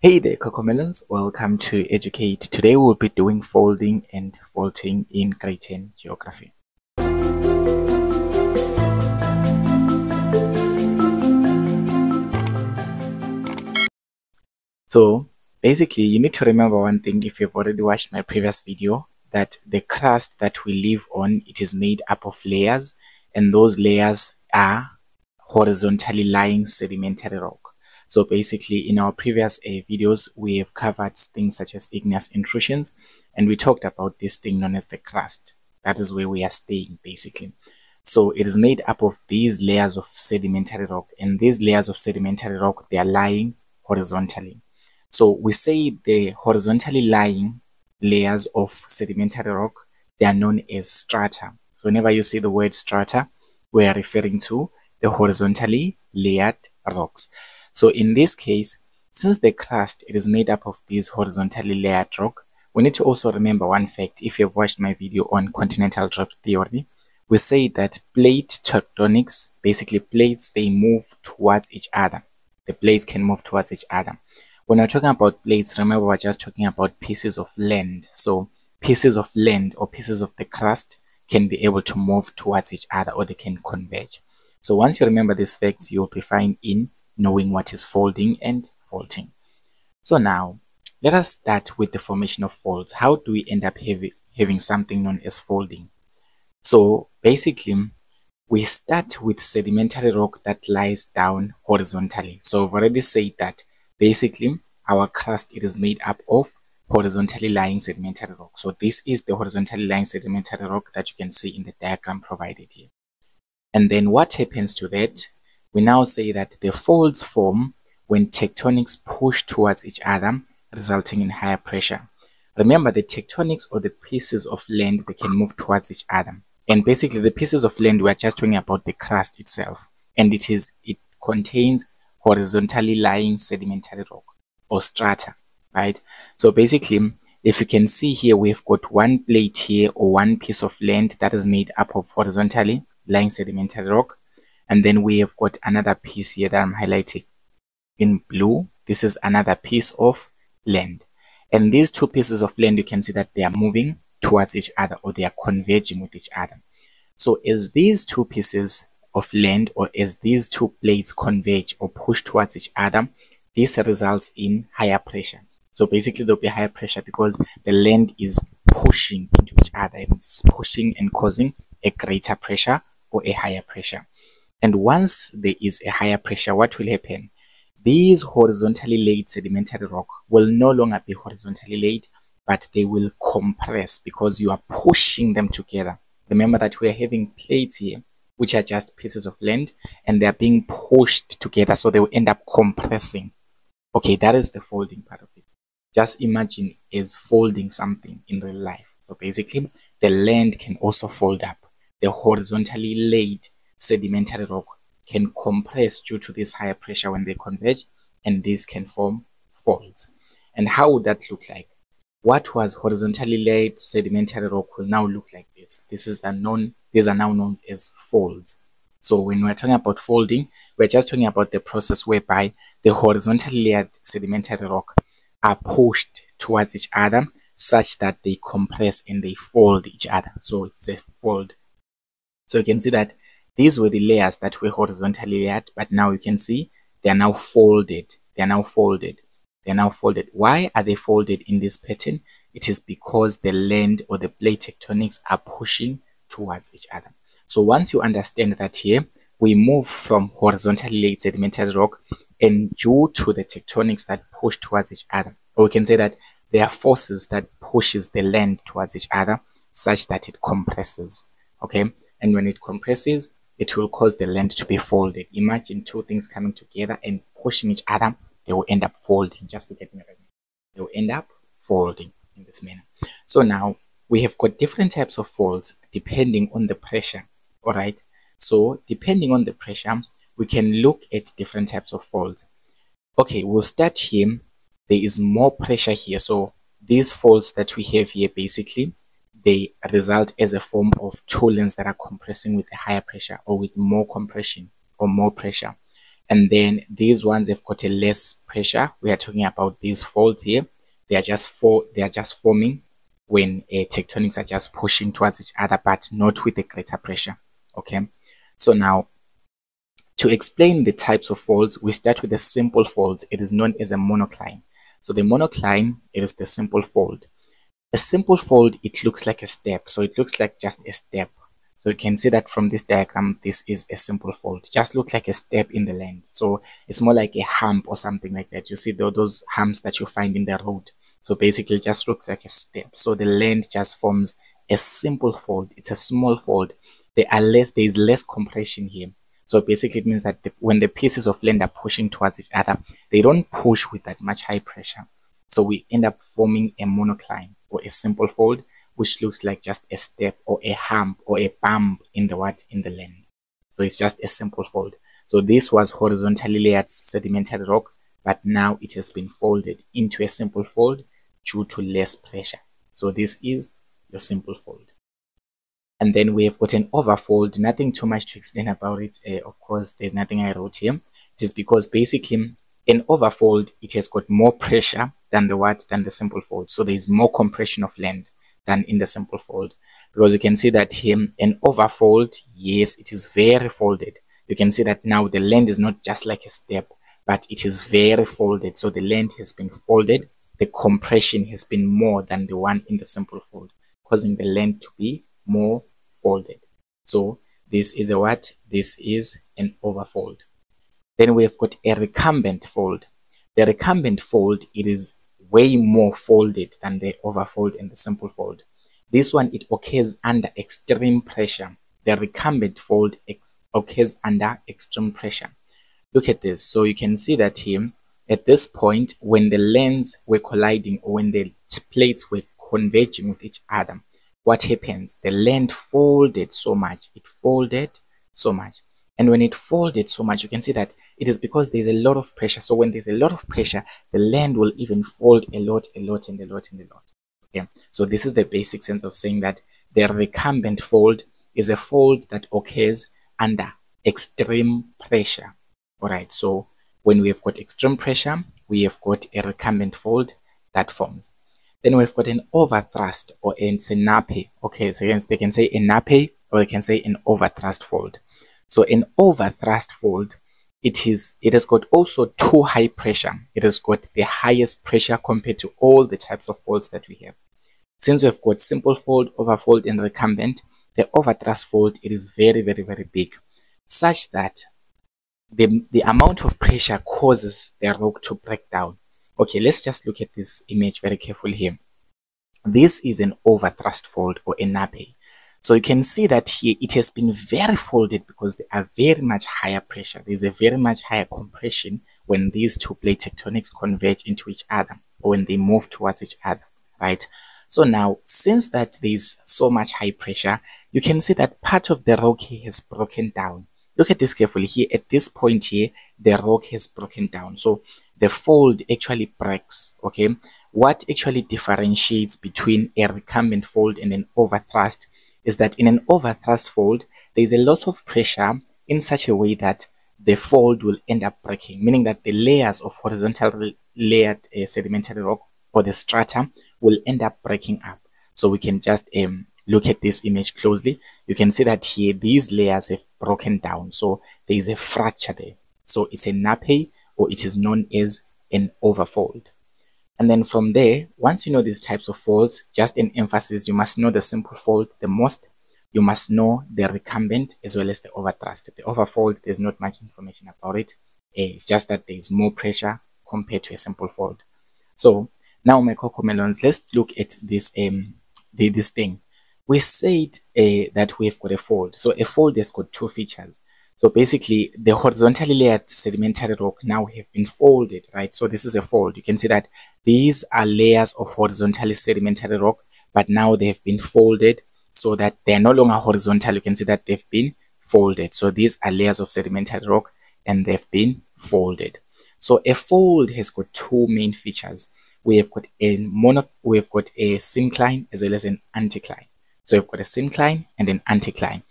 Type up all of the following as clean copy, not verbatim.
Hey there, cocomelons. Welcome to Edu-cate. Today we'll be doing folding and faulting in grade 10 geography. So basically, you need to remember one thing if you've already watched my previous video, that the crust that we live on, it is made up of layers, and those layers are horizontally lying sedimentary rock. So basically, in our previous videos, we have covered things such as igneous intrusions, and we talked about this thing known as the crust. That is where we are staying, basically. So it is made up of these layers of sedimentary rock, and these layers of sedimentary rock, they are lying horizontally. So we say the horizontally lying layers of sedimentary rock, they are known as strata. So whenever you see the word strata, we are referring to the horizontally layered rocks. So in this case, since the crust, it is made up of these horizontally layered rock, we need to also remember one fact. If you've watched my video on continental drift theory, we say that plate tectonics, basically plates, they move towards each other. The plates can move towards each other. When we're talking about plates, remember we're just talking about pieces of land. So pieces of land or pieces of the crust can be able to move towards each other, or they can converge. So once you remember these facts, you'll be fine in knowing what is folding and faulting. So now, let us start with the formation of folds. How do we end up having something known as folding? So basically, we start with sedimentary rock that lies down horizontally. So I've already said that basically our crust, it is made up of horizontally lying sedimentary rock. So this is the horizontally lying sedimentary rock that you can see in the diagram provided here. And then what happens to that? We now say that the folds form when tectonics push towards each other, resulting in higher pressure. Remember, the tectonics, or the pieces of land, they can move towards each other. And basically the pieces of land, we are just talking about the crust itself. And it contains horizontally lying sedimentary rock or strata, right? So basically, if you can see here, we've got one plate here, or one piece of land that is made up of horizontally lying sedimentary rock. And then we have got another piece here that I'm highlighting in blue. This is another piece of land. And these two pieces of land, you can see that they are moving towards each other, or they are converging with each other. So as these two pieces of land, or as these two plates converge or push towards each other, this results in higher pressure. So basically there'll be higher pressure because the land is pushing into each other. It's pushing and causing a greater pressure or a higher pressure. And once there is a higher pressure, what will happen? These horizontally laid sedimentary rock will no longer be horizontally laid, but they will compress because you are pushing them together. Remember that we are having plates here, which are just pieces of land, and they are being pushed together, so they will end up compressing. Okay, that is the folding part of it. Just imagine as folding something in real life. So basically, the land can also fold up. The horizontally laid sedimentary rock can compress due to this higher pressure when they converge, and these can form folds. And how would that look like? What was horizontally laid sedimentary rock will now look like this. These are now known as folds. So when we're talking about folding, we're just talking about the process whereby the horizontally layered sedimentary rock are pushed towards each other such that they compress and they fold each other. So it's a fold. So you can see that these were the layers that were horizontally layered, but now you can see they are now folded. They are now folded. They are now folded. Why are they folded in this pattern? It is because the land or the plate tectonics are pushing towards each other. So once you understand that here, we move from horizontally laid sedimentary rock, and due to the tectonics that push towards each other, or we can say that there are forces that pushes the land towards each other such that it compresses. Okay, and when it compresses, it will cause the land to be folded. Imagine two things coming together and pushing each other. They will end up folding. Just to get me right. They will end up folding in this manner. So now we have got different types of folds depending on the pressure. All right. So depending on the pressure, we can look at different types of folds. Okay, we'll start here. There is more pressure here. So these folds that we have here, basically, they result as a form of turbulence that are compressing with a higher pressure, or with more compression or more pressure. And then these ones have got a less pressure. We are talking about these folds here. They are just forming when tectonics are just pushing towards each other, but not with a greater pressure. Okay, so now to explain the types of folds, we start with a simple fold. It is known as a monocline. So the monocline, it is the simple fold. A simple fold, it looks like a step. So it looks like just a step. So you can see that from this diagram, this is a simple fold. Just looks like a step in the land. So it's more like a hump or something like that. You see those humps that you find in the road. So basically it just looks like a step. So the land just forms a simple fold. It's a small fold. There is less compression here. So basically it means that when the pieces of land are pushing towards each other, they don't push with that much high pressure. So we end up forming a monocline or a simple fold, which looks like just a step or a hump or a bump in the land. So it's just a simple fold. So this was horizontally layered sedimentary rock, but now it has been folded into a simple fold due to less pressure. So this is your simple fold. And then we have got an overfold. Nothing too much to explain about it. Of course, there's nothing I wrote here. It is because basically an overfold, it has got more pressure than the simple fold. So there is more compression of land than in the simple fold. Because you can see that here, an overfold, yes, it is very folded. You can see that now the land is not just like a step, but it is very folded. So the land has been folded. The compression has been more than the one in the simple fold, causing the land to be more folded. So this is a what? This is an overfold. Then we have got a recumbent fold. The recumbent fold, it is way more folded than the overfold and the simple fold. This one, it occurs under extreme pressure. The recumbent fold occurs under extreme pressure. Look at this. So you can see that here, at this point, when the lands were colliding or when the plates were converging with each other, what happens? The land folded so much. It folded so much. And when it folded so much, you can see that it is because there's a lot of pressure. So when there's a lot of pressure, the land will even fold a lot. Okay. So this is the basic sense of saying that the recumbent fold is a fold that occurs under extreme pressure. All right. So when we have got extreme pressure, we have got a recumbent fold that forms. Then we've got an overthrust or a nappe. Okay, so they can say a nappe or they can say an overthrust fold. So an overthrust fold, it has got also too high pressure. It has got the highest pressure compared to all the types of folds that we have. Since we've got simple fold, overfold, and recumbent, the overthrust fold, it is very, very, very big, such that the amount of pressure causes the rock to break down. Okay, let's just look at this image very carefully here. This is an overthrust fold or a nappe. So you can see that here it has been very folded because there are very much higher pressure. There's a very much higher compression when these two plate tectonics converge into each other or when they move towards each other, right? So now, since that there's so much high pressure, you can see that part of the rock here has broken down. Look at this carefully here. At this point here, the rock has broken down. So the fold actually breaks. Okay, what actually differentiates between a recumbent fold and an overthrust is that in an overthrust fold, there is a lot of pressure in such a way that the fold will end up breaking, meaning that the layers of horizontally layered sedimentary rock or the strata will end up breaking up. So we can just look at this image closely. You can see that here these layers have broken down. So there is a fracture there. So it's a nappe, or it is known as an overfold. And then from there, once you know these types of folds, just an emphasis, you must know the simple fold the most. You must know the recumbent as well as the overthrust. The overfold, there's not much information about it. It's just that there is more pressure compared to a simple fold. So now, my cocomelons, let's look at this this thing. We said that we've got a fold. So a fold has got two features. So basically, the horizontally layered sedimentary rock now have been folded, right? So this is a fold. You can see that these are layers of horizontally sedimentary rock, but now they have been folded so that they are no longer horizontal. You can see that they've been folded. So these are layers of sedimentary rock and they've been folded. So a fold has got two main features. We have got a syncline as well as an anticline. So we've got a syncline and an anticline.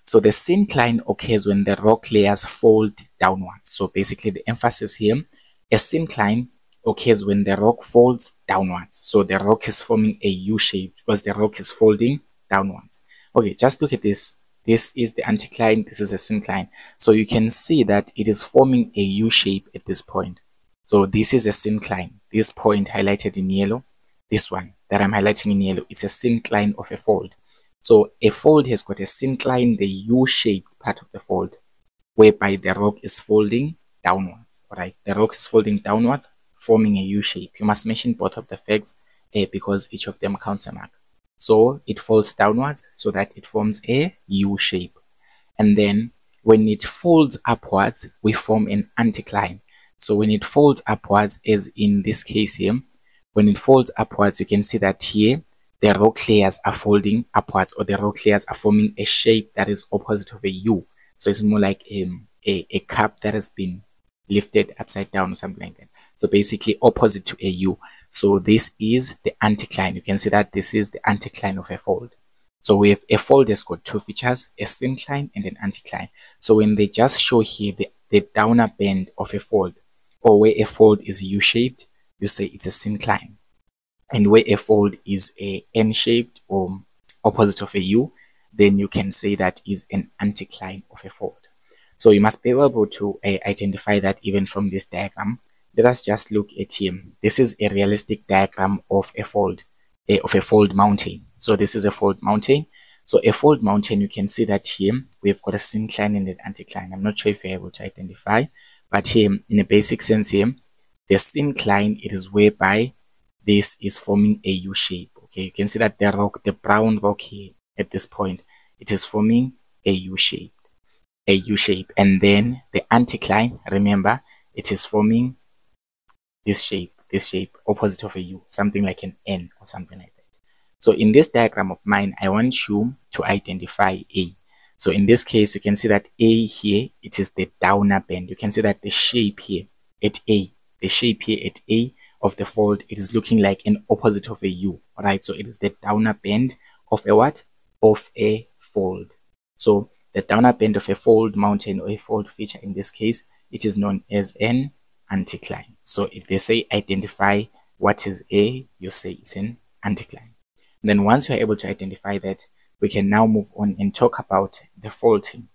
So the syncline occurs when the rock layers fold downwards. So basically the emphasis here, a syncline occurs when the rock folds downwards. So the rock is forming a U shape because the rock is folding downwards. Okay, just look at this. This is the anticline, this is a syncline. So you can see that it is forming a U shape at this point. So this is a syncline. This point highlighted in yellow, this one that I'm highlighting in yellow, it's a syncline of a fold. So a fold has got a syncline, the U-shaped part of the fold, whereby the rock is folding downwards. Alright, the rock is folding downwards, forming a U shape. You must mention both of the facts because each of them counts a mark. So it folds downwards so that it forms a U shape. And then when it folds upwards, we form an anticline. So when it folds upwards, as in this case here, when it folds upwards, you can see that here the rock layers are folding upwards, or the rock layers are forming a shape that is opposite of a U. So it's more like a cup that has been lifted upside down or something like that. So basically opposite to a U. So this is the anticline. You can see that this is the anticline of a fold. So we have a fold has got two features, a syncline and an anticline. So when they just show here the downer bend of a fold, or where a fold is U-shaped, you say it's a syncline. And where a fold is a N-shaped or opposite of a U, then you can say that is an anticline of a fold. So you must be able to identify that even from this diagram. Let us just look at here. This is a realistic diagram of a fold mountain. So this is a fold mountain. So a fold mountain, you can see that here we've got a syncline and an anticline. I'm not sure if you're able to identify, but here in a basic sense here, the syncline, it is whereby this is forming a U shape. Okay, you can see that the rock, the brown rock here at this point, it is forming a U shape. And then the anticline, remember, it is forming this shape opposite of a U, something like an N or something like that. So in this diagram of mine, I want you to identify A. So in this case, you can see that A here, it is the downer bend. You can see that the shape here at A, the shape here at A of the fold, it is looking like an opposite of a U. Alright, so it is the downer bend of a what? Of a fold. So the downer bend of a fold mountain, or a fold feature in this case, it is known as an anticline. So if they say identify what is A, you say it's an anticline. And then once you're able to identify that, we can now move on and talk about the faulting.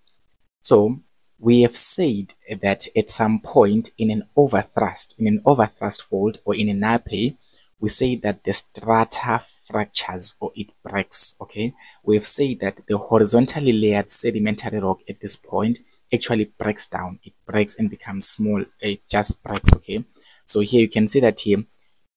So we have said that at some point in an overthrust fold or in a nappe, we say that the strata fractures or it breaks. Okay, we have said that the horizontally layered sedimentary rock at this point actually breaks down. It breaks and becomes small. It just breaks. Okay, so here you can see that here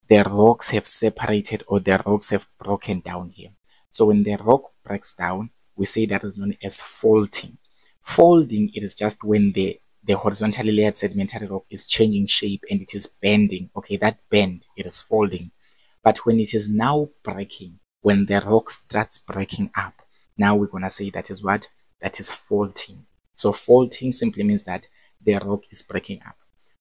the rocks have separated, or the rocks have broken down here. So when the rock breaks down, we say that is known as faulting. Folding, it is just when the horizontally layered sedimentary rock is changing shape and it is bending. Okay, that bend, it is folding. But when it is now breaking, when the rock starts breaking up, now we're going to say that is what? That is faulting. So faulting simply means that the rock is breaking up.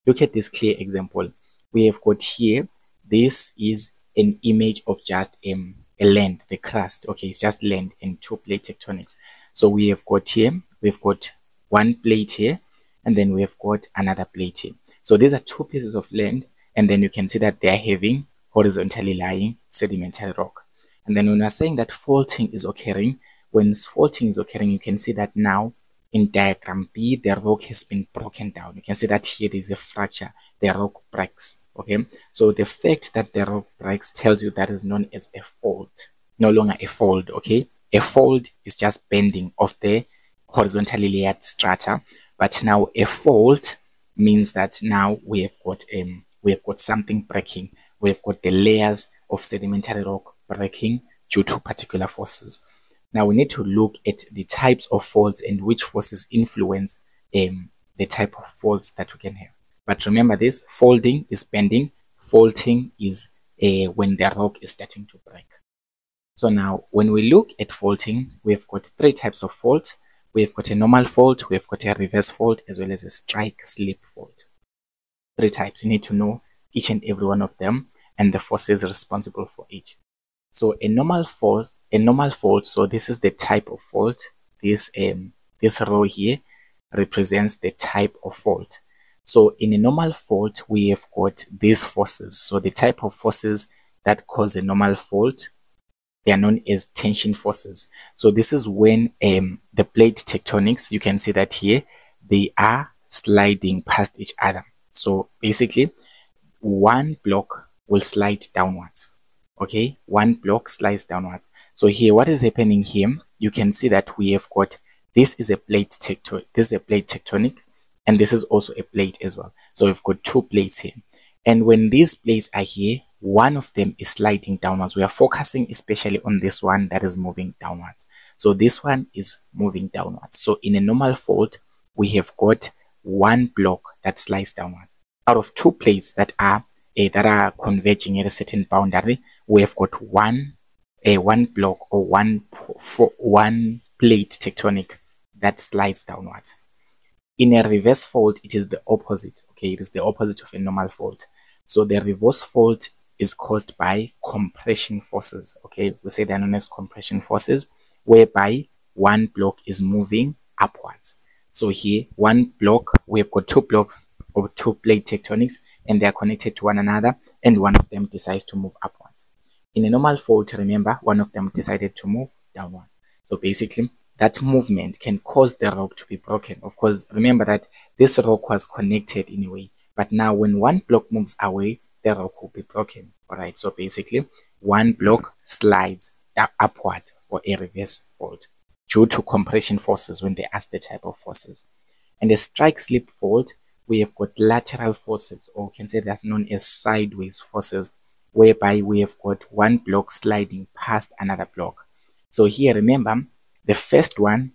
Look at this clear example. We have got here, this is an image of just a land, the crust. Okay, it's just land and two plate tectonics. So we have got here, we've got one plate here, and then we have got another plate here. So these are two pieces of land, and then you can see that they are having horizontally lying sedimentary rock. And then when we're saying that faulting is occurring, when faulting is occurring, you can see that now in diagram B, the rock has been broken down. You can see that here there is a fracture, the rock breaks. Okay, so the fact that the rock breaks tells you that is known as a fault, no longer a fold. Okay, a fold is just bending of the horizontally layered strata, but now a fault means that now we have got something breaking. We have got the layers of sedimentary rock breaking due to particular forces. Now we need to look at the types of faults and which forces influence the type of faults that we can have. But remember this, folding is bending, faulting is when the rock is starting to break. So now when we look at faulting, we've got three types of faults. We've got a normal fault, we've got a reverse fault, as well as a strike slip fault. Three types. You need to know each and every one of them and the forces responsible for each. So a normal fault, so this is the type of fault. This this row here represents the type of fault. So in a normal fault, we have got these forces. So the type of forces that cause a normal fault, they are known as tension forces. So this is when the plate tectonics, you can see that here, they are sliding past each other. So basically, one block will slide downwards. Okay, one block slides downwards. So here, what is happening here? You can see that we have got, this is a plate tectonic, and this is also a plate as well. So we've got two plates here. And when these plates are here, one of them is sliding downwards. We are focusing especially on this one that is moving downwards. So this one is moving downwards. So in a normal fault, we have got one block that slides downwards. Out of two plates that are converging at a certain boundary, we have got one block or one plate tectonic that slides downwards. In a reverse fault, it is the opposite. Okay, it is the opposite of a normal fault. So the reverse fault is caused by compression forces. Okay, we say they're known as compression forces, whereby one block is moving upwards. So here, one block, we've got two blocks or two plate tectonics, and they are connected to one another, and one of them decides to move upwards. In a normal fault, remember, one of them decided to move downwards. So basically, that movement can cause the rock to be broken. Of course, remember that this rock was connected in a way, but now when one block moves away, the rock will be broken. Alright, so basically, one block slides upward for a reverse fault due to compression forces when they ask the type of forces. And a strike slip fault, we have got lateral forces, or we can say that's known as sideways forces, whereby we have got one block sliding past another block. So here, remember, the first one,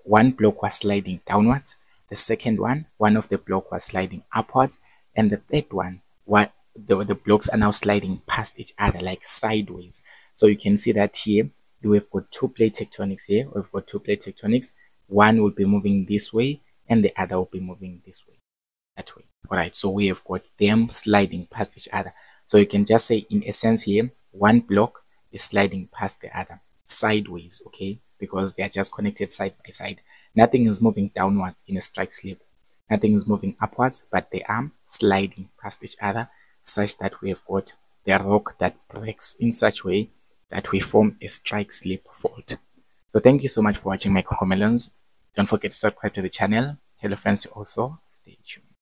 one block was sliding downwards. The second one of the block was sliding upwards. And the third one, the blocks are now sliding past each other, like sideways. So you can see that here, we've got two plate tectonics here. We've got two plate tectonics. One will be moving this way, and the other will be moving this way, that way. Alright, so we have got them sliding past each other. So you can just say, in essence here, one block is sliding past the other, sideways, okay? Because they are just connected side by side. Nothing is moving downwards in a strike slip. Nothing is moving upwards, but they are sliding past each other, such that we have got the rock that breaks in such way that we form a strike slip fault. So thank you so much for watching my cocomelons. Don't forget to subscribe to the channel. Tell your friends to also stay tuned.